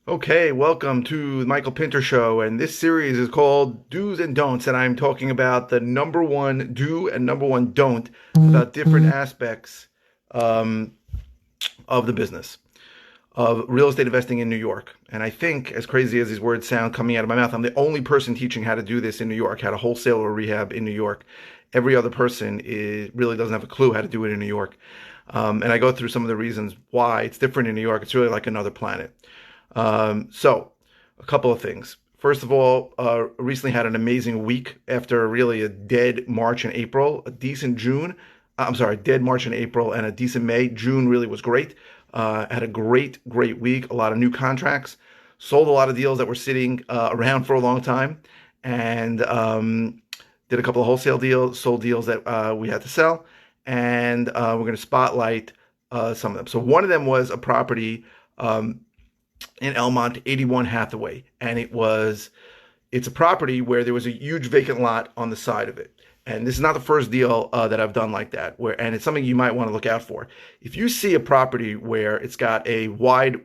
Okay, welcome to the Michael Pinter Show, and this series is called Do's and Don'ts, and I'm talking about the number one do and number one don't about different aspects um, of the business of real estate investing in New York. And I think, as crazy as these words sound coming out of my mouth, I'm the only person teaching how to do this in New York, how to wholesale or rehab in New York. Every other person really doesn't have a clue how to do it in New York. And I go through some of the reasons why it's different in New York. It's really like another planet. So, a couple of things. First of all, recently had an amazing week after really a dead March and April, a decent June. I'm sorry, dead March and April and a decent May. June really was great. Had a great week. A lot of new contracts. Sold a lot of deals that were sitting around for a long time, and did a couple of wholesale deals. Sold deals that we had to sell, and we're going to spotlight some of them. So one of them was a property. In Elmont, 81 Hathaway, and it's a property where there was a huge vacant lot on the side of it. And this is not the first deal that I've done like that, and it's something you might want to look out for. If you see a property where it's got a wide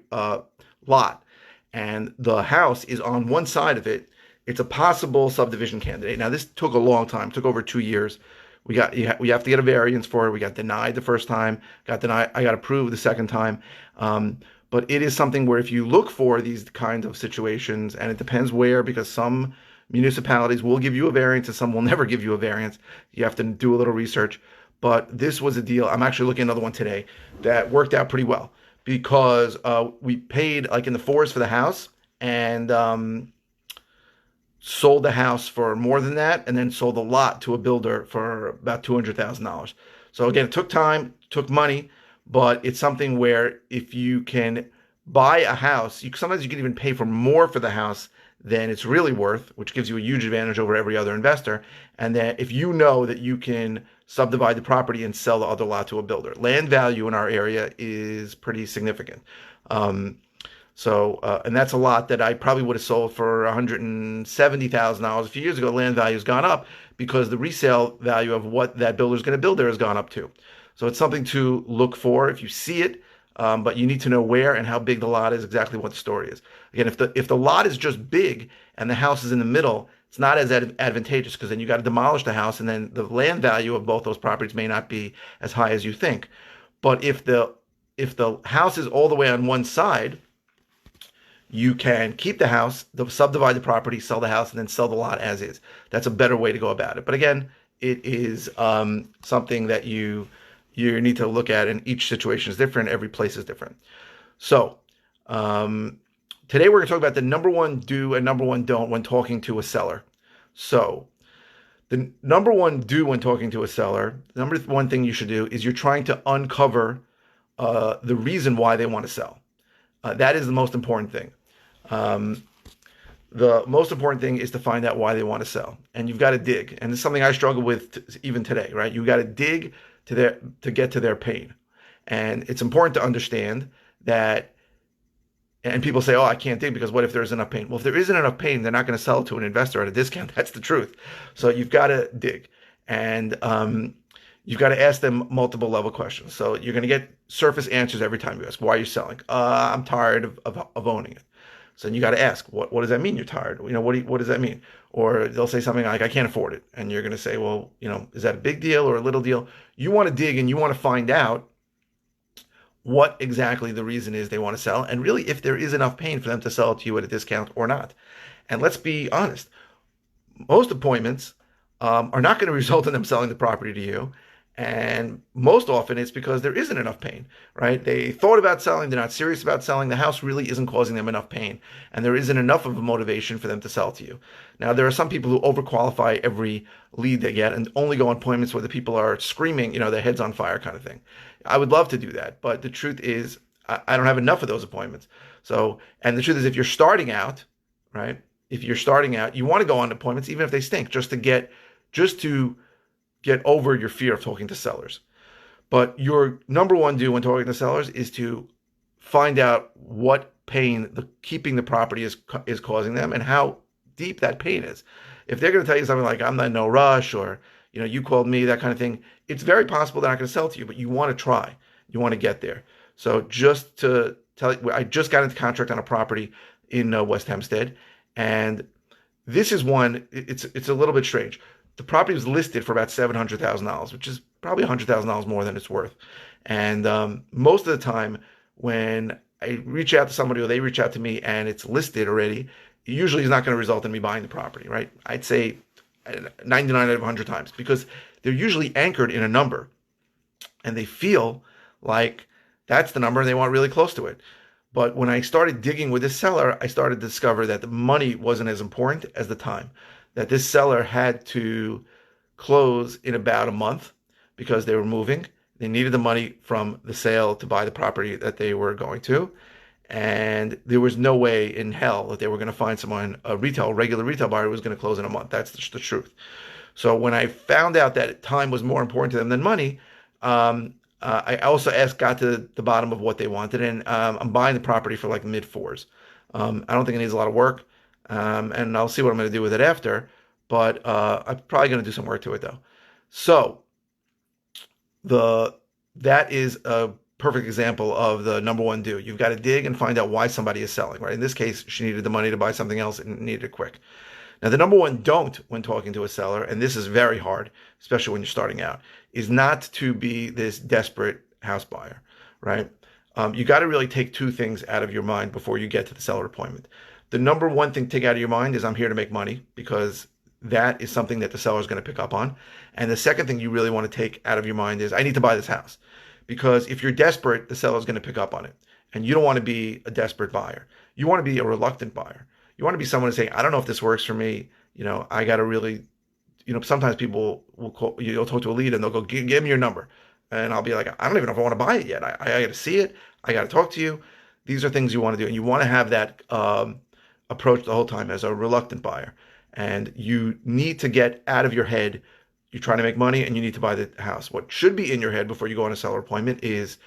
lot and the house is on one side of it, it's a possible subdivision candidate. Now, this took a long time, it took over 2 years. We have to get a variance for it. We got denied the first time, got denied. I got approved the second time. But it is something where if you look for these kinds of situations, and it depends where, because some municipalities will give you a variance and some will never give you a variance. You have to do a little research. But this was a deal. I'm actually looking at another one today that worked out pretty well because we paid like in the fours for the house and sold the house for more than that, and then sold the lot to a builder for about $200,000. So again, it took time, took money, but it's something where if you can buy a house, sometimes you can even pay for more for the house than it's really worth, which gives you a huge advantage over every other investor. And then if you know that you can subdivide the property and sell the other lot to a builder, land value in our area is pretty significant. And that's a lot that I probably would have sold for $170,000 a few years ago. Land value has gone up because the resale value of what that builder is going to build there has gone up too. So it's something to look for if you see it, but you need to know where and how big the lot is, exactly what the story is. Again, if the lot is just big and the house is in the middle, it's not as advantageous because then you got to demolish the house, and then the land value of both those properties may not be as high as you think. But if the house is all the way on one side, you can keep the house, subdivide the property, sell the house, and then sell the lot as is. That's a better way to go about it. But again, it is something that you need to look at, and each situation is different. Every place is different. So today we're going to talk about the number one do and number one don't when talking to a seller. So the number one do when talking to a seller, the number one thing you should do is you're trying to uncover the reason why they want to sell. That is the most important thing. The most important thing is to find out why they want to sell, and you've got to dig. And it's something I struggle with even today, right? You got to dig to get to their pain, and it's important to understand that. And people say, "Oh, I can't dig because what if there's enough pain?" Well, if there isn't enough pain, they're not going to sell it to an investor at a discount. That's the truth. So you've got to dig, and you've got to ask them multiple level questions. So you're going to get surface answers every time you ask, why are you selling? I'm tired of owning it. So then you got to ask, what does that mean you're tired? What does that mean? Or they'll say something like, I can't afford it. And you're going to say, well, is that a big deal or a little deal? You want to dig and you want to find out what exactly the reason is they want to sell, and really if there is enough pain for them to sell it to you at a discount or not. And let's be honest, most appointments are not going to result in them selling the property to you. And most often it's because there isn't enough pain, right? They thought about selling, they're not serious about selling, the house really isn't causing them enough pain, and there isn't enough of a motivation for them to sell to you. Now, there are some people who overqualify every lead they get and only go on appointments where the people are screaming, their head's on fire kind of thing. I would love to do that, but the truth is I don't have enough of those appointments. So, and the truth is if you're starting out, right? If you're starting out, you want to go on appointments, even if they stink, just to get over your fear of talking to sellers. But your number one do when talking to sellers is to find out what pain keeping the property is causing them and how deep that pain is. If they're going to tell you something like, I'm not in no rush, or, you called me, that kind of thing, it's very possible they're not going to sell to you, but you want to try. You want to get there. So just to I just got into contract on a property in West Hempstead, and this is one. It's a little bit strange. The property was listed for about $700,000, which is probably $100,000 more than it's worth. And most of the time, when I reach out to somebody or they reach out to me and it's listed already, it usually is not going to result in me buying the property, right? I'd say 99 out of 100 times, because they're usually anchored in a number and they feel like that's the number and they want really close to it. But when I started digging with this seller, I started to discover that the money wasn't as important as the time. That this seller had to close in about a month because they were moving. They needed the money from the sale to buy the property that they were going to. And there was no way in hell that they were going to find someone, regular retail buyer, who was going to close in a month. That's the truth. So when I found out that time was more important to them than money, I also got to the bottom of what they wanted, and I'm buying the property for like mid fours. I don't think it needs a lot of work, and I'll see what I'm going to do with it after. But I'm probably going to do some work to it though. So that is a perfect example of the number one do. You've got to dig and find out why somebody is selling. Right? In this case, she needed the money to buy something else and needed it quick. Now, the number one don't when talking to a seller, and this is very hard, especially when you're starting out, is not to be this desperate house buyer, right? You got to really take two things out of your mind before you get to the seller appointment. The number one thing to take out of your mind is I'm here to make money, because that is something that the seller is going to pick up on. And the second thing you really want to take out of your mind is I need to buy this house, because if you're desperate, the seller is going to pick up on it. And you don't want to be a desperate buyer. You want to be a reluctant buyer. You want to be someone who's saying, I don't know if this works for me. I got to really, sometimes people will call, you'll talk to a lead and they'll go, give me your number. And I'll be like, I don't even know if I want to buy it yet. I got to see it. I got to talk to you. These are things you want to do. And you want to have that approach the whole time as a reluctant buyer. And you need to get out of your head, you're trying to make money and you need to buy the house. What should be in your head before you go on a seller appointment is,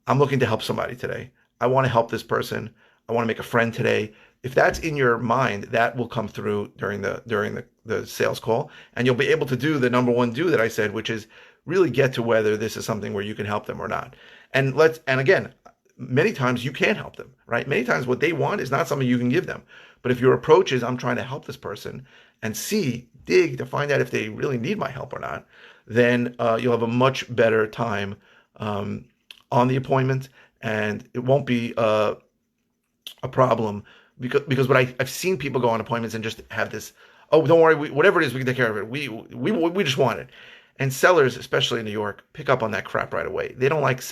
I'm looking to help somebody today. I want to help this person. I want to make a friend today. If that's in your mind, that will come through during the sales call, and you'll be able to do the number one do that I said, which is really get to whether this is something where you can help them or not. And again, many times you can't help them, right? Many times what they want is not something you can give them. But if your approach is I'm trying to help this person and dig to find out if they really need my help or not, then you'll have a much better time on the appointment, and it won't be a problem. Because what I've seen people go on appointments and just have this, oh, don't worry, whatever it is, we can take care of it. We just want it. And sellers, especially in New York, pick up on that crap right away. They don't like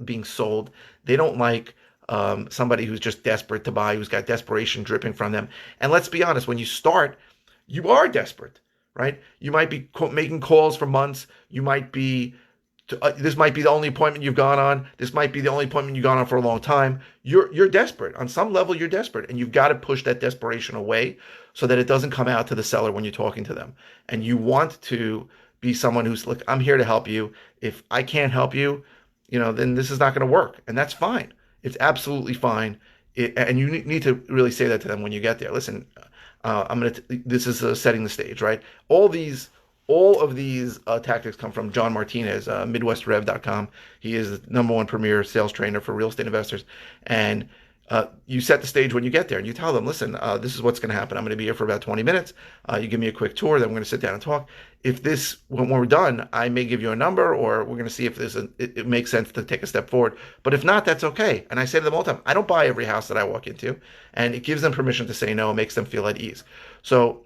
being sold. They don't like somebody who's just desperate to buy, who's got desperation dripping from them. And let's be honest, when you start, you are desperate, right? You might be making calls for months. You might be this might be the only appointment you've gone on. This might be the only appointment you've gone on for a long time. You're desperate. On some level, you're desperate. And you've got to push that desperation away so that it doesn't come out to the seller when you're talking to them. And you want to be someone who's like, I'm here to help you. If I can't help you, then this is not going to work. And that's fine. It's absolutely fine. And you need to really say that to them when you get there. Listen, this is setting the stage, right? All of these tactics come from John Martinez, MidwestRev.com. He is the number one premier sales trainer for real estate investors. And you set the stage when you get there, and you tell them, listen, this is what's going to happen. I'm going to be here for about 20 minutes. You give me a quick tour, then we're going to sit down and talk. If when we're done, I may give you a number, or we're going to see if it makes sense to take a step forward. But if not, that's okay. And I say to them all the time, I don't buy every house that I walk into, and it gives them permission to say no and makes them feel at ease. So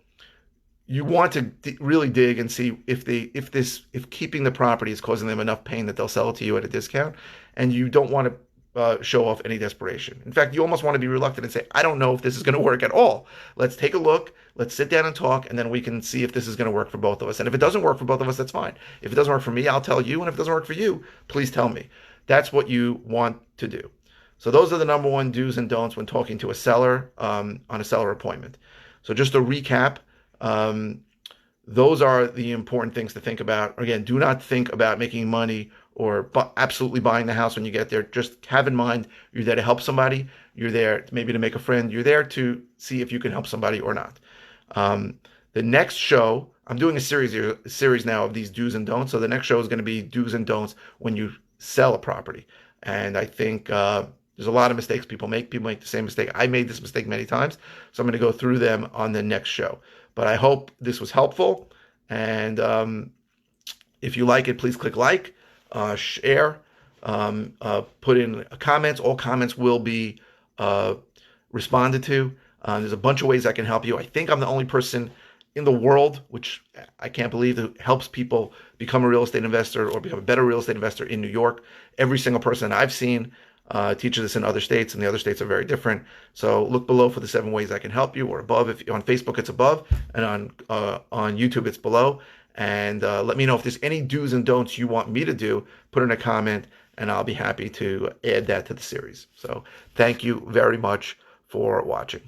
you want to really dig and see if keeping the property is causing them enough pain that they'll sell it to you at a discount, and you don't want to show off any desperation. In fact, you almost want to be reluctant and say, I don't know if this is going to work at all. Let's take a look. Let's sit down and talk, and then we can see if this is going to work for both of us. And if it doesn't work for both of us, that's fine. If it doesn't work for me, I'll tell you. And if it doesn't work for you, please tell me. That's what you want to do. So those are the number one do's and don'ts when talking to a seller on a seller appointment. So just to recap, those are the important things to think about. Again, do not think about making money or absolutely buying the house when you get there. Just have in mind, you're there to help somebody. You're there maybe to make a friend. You're there to see if you can help somebody or not. The next show, I'm doing a series now of these do's and don'ts. So the next show is going to be do's and don'ts when you sell a property. And I think there's There's a lot of mistakes people make. People make the same mistake. I made this mistake many times, so I'm going to go through them on the next show. But I hope this was helpful. And if you like it, please click like, share, put in comments. All comments will be responded to. There's a bunch of ways I can help you. I think I'm the only person in the world, which I can't believe, that helps people become a real estate investor or become a better real estate investor in New York. Every single person I've seen teaches this in other states, and the other states are very different. So look below for the 7 ways I can help you, or above. If on Facebook it's above, and on YouTube it's below. And let me know if there's any do's and don'ts you want me to do. Put in a comment, and I'll be happy to add that to the series. So thank you very much for watching.